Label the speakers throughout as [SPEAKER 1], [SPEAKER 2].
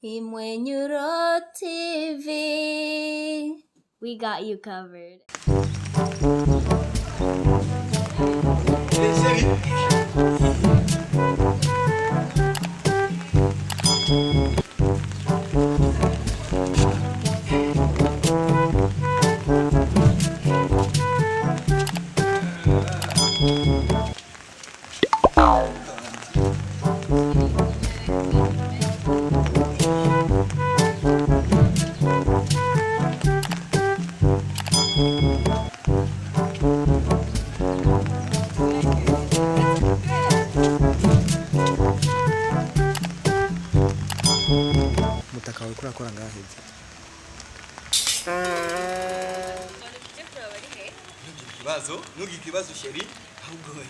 [SPEAKER 1] Imwenyuro TV. We got you covered.
[SPEAKER 2] Mutaka wawe kurakora ngahe? Nugi kibazo sheri ahubwo we.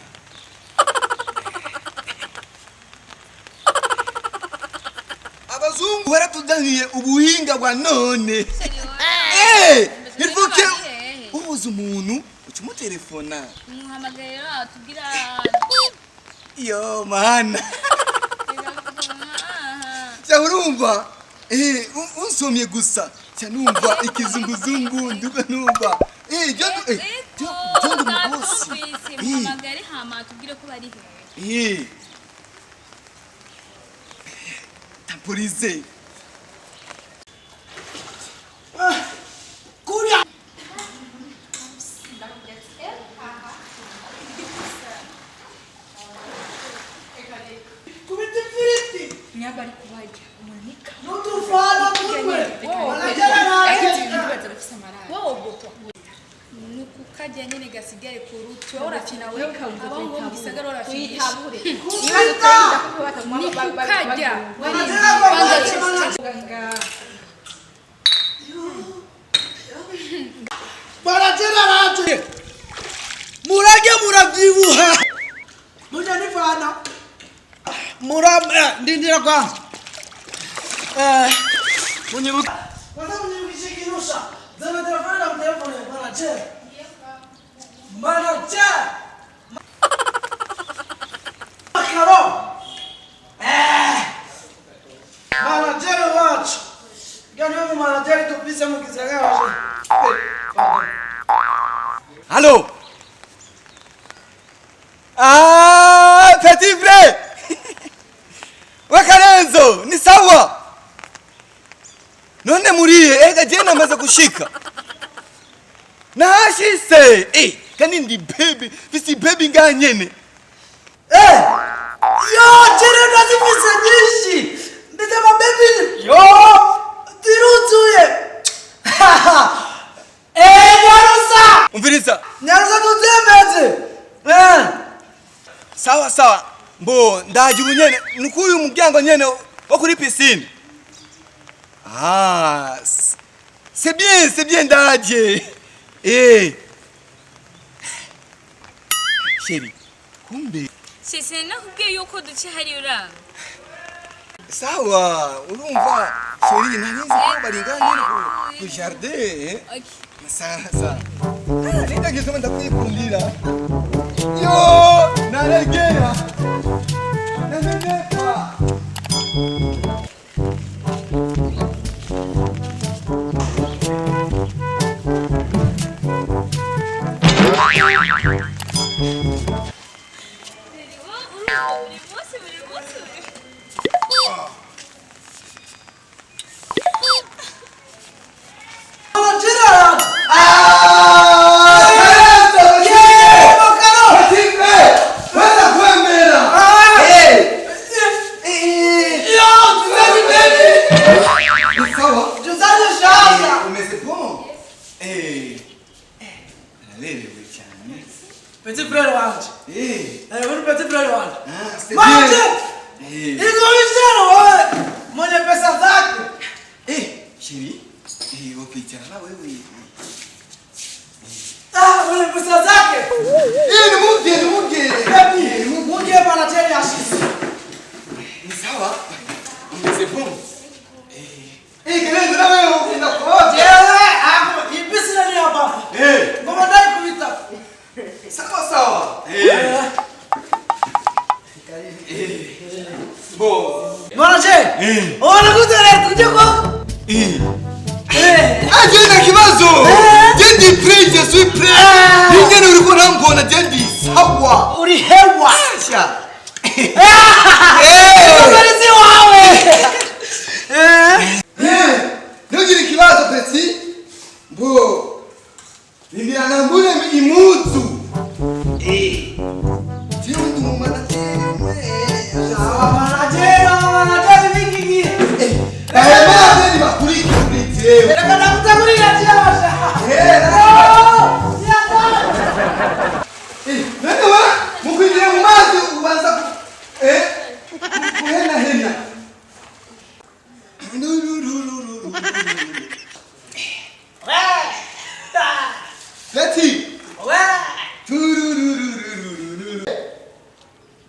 [SPEAKER 2] Abazungu baratudaniye ubuhinga bwa none. Nivuke ubuze umuntu ukimutelefona.
[SPEAKER 1] Muhamagaye atubwira
[SPEAKER 2] Yo mana. Urumva unsomye gusa cyanumva ikizunguzungu nduga numva jondo mubosi
[SPEAKER 1] muhamagare hama tubwire ko bari he
[SPEAKER 2] Temporize
[SPEAKER 3] kuria kubiti firiti
[SPEAKER 1] nyabari kubaje umanika
[SPEAKER 3] nutufala kumwe wanajana na
[SPEAKER 1] nukukaje nyene gasigare ku ruti wowe urafina wewe abaho mu gisagara urafina nikukajya
[SPEAKER 3] barajera raje murage muravyibuha muja nivana ndindira kwa munyibuka munyibukishikirusha zana telefone na telefone barajera barajera Karo barajera wacu gani mu barajera tupise mu gisagara waje
[SPEAKER 2] Allô? Petit frère! Wakarenzo, ni sawa? None muriye, ega je namaze gushika. Nashise, kani ndi baby, fisi baby nganyene.
[SPEAKER 3] Yo, jere nazifise nyinshi. Ndete baby. Yo, tirutuye. Nyarusa.
[SPEAKER 2] Umviriza.
[SPEAKER 3] Nyarusa tutemeze.
[SPEAKER 2] Sawa. Mbo ndaje unyene, nukuyu muryango nyene wo kuri piscine. C'est bien ndaje. Chérie, kumbe.
[SPEAKER 1] Sese nakubwiye yuko duce hari ura.
[SPEAKER 2] Sawa, urumva chérie nanize ko baringanye ku jardin. Sasa. Nenda gituma ndakwikundira. Yo, naregera. Nenepa.
[SPEAKER 3] Ona kuzere kujoko.
[SPEAKER 2] Aje na kibazo. Jendi pray je suis prêt. Ningene uriko nambona jendi sawa.
[SPEAKER 3] Uri hewa.
[SPEAKER 2] Sha.
[SPEAKER 3] Umalizi wawe.
[SPEAKER 2] Ningine kibazo peti. Bo. Ningina nambule imuzu. Jendi mumanaje.
[SPEAKER 3] Manajero vingi.
[SPEAKER 2] Mama ni makuriki kulitewe.
[SPEAKER 3] Nataka kutangulia tiasha.
[SPEAKER 2] Nenda wa mukwinjira mu mazi ubanza kuhena hena. Leti.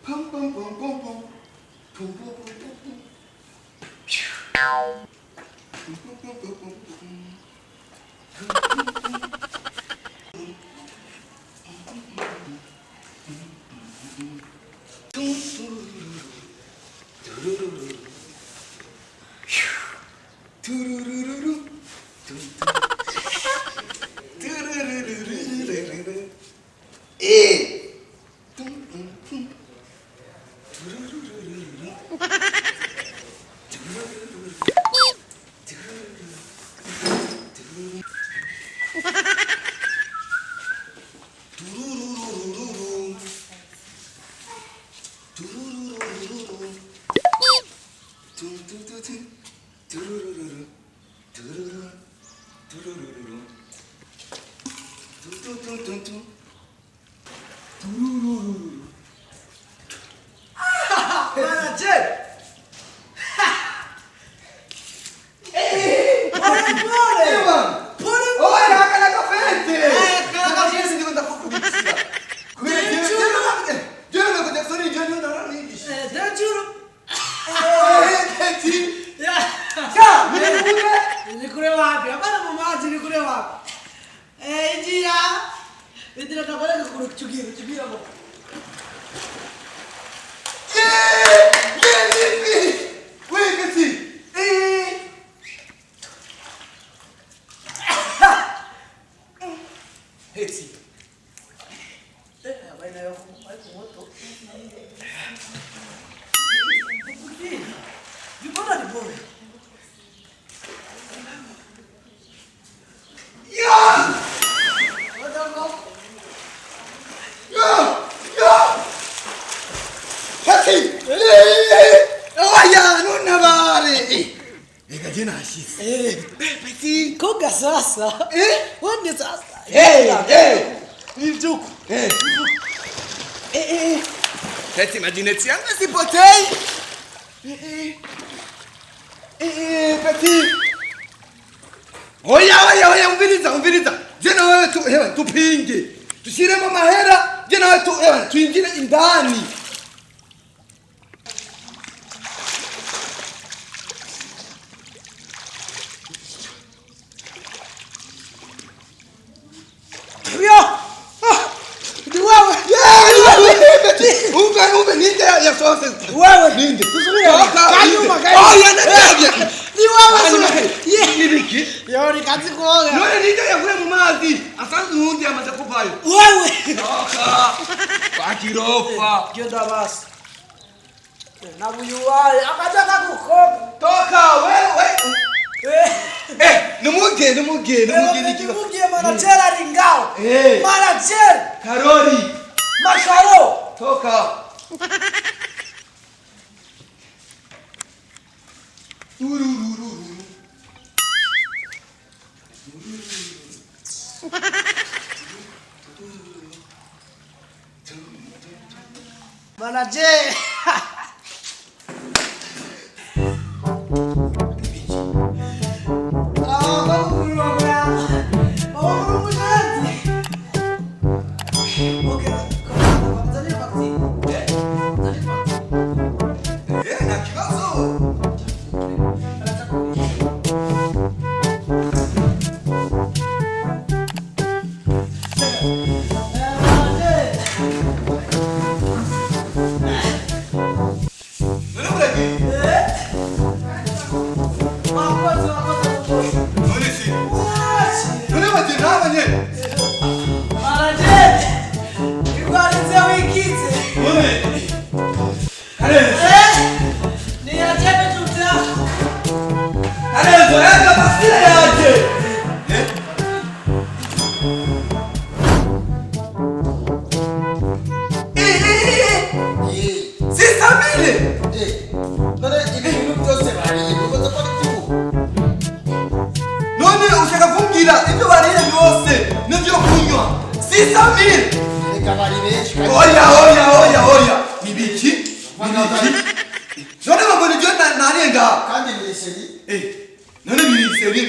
[SPEAKER 2] Pam pam pam pam pam. Pum pum pum pum.
[SPEAKER 3] Sasa. Wende sasa. Nilituko.
[SPEAKER 2] Kati majineti yangu sipotei. Kati. Oya umviriza. Jana wewe tu tupinge. Tushiremo mahera, jana wewe tu tuinjine indani. Ube ninde ya sose.
[SPEAKER 3] Wewe
[SPEAKER 2] ninde?
[SPEAKER 3] Tusubiri. Kanyuma.
[SPEAKER 2] Oh yanatavye.
[SPEAKER 3] Ni wewe.
[SPEAKER 2] Nibiki.
[SPEAKER 3] Yori kazi kuoga.
[SPEAKER 2] None ninde yakure mu mazi. Asanzwe undi amaze kuvayo.
[SPEAKER 3] Wewe.
[SPEAKER 2] Toka. Bakirofa.
[SPEAKER 3] Genda basi. Na buyuwaye akataka kukopa.
[SPEAKER 2] Toka wewe. Numuge nikiwa.
[SPEAKER 3] Numuge manachera lingao. Manachera.
[SPEAKER 2] Karori.
[SPEAKER 3] Makaro.
[SPEAKER 2] Toka.
[SPEAKER 3] Manaje.
[SPEAKER 2] none ibintu byose bariye ukoze ko ari tubu none ushaka kumbwira ibyo bariye byose n'ibyo kunywa 600,000
[SPEAKER 4] reka bari benshi
[SPEAKER 2] oya nibiki none babone byo narenga
[SPEAKER 4] kandi biriseri
[SPEAKER 2] none biriseri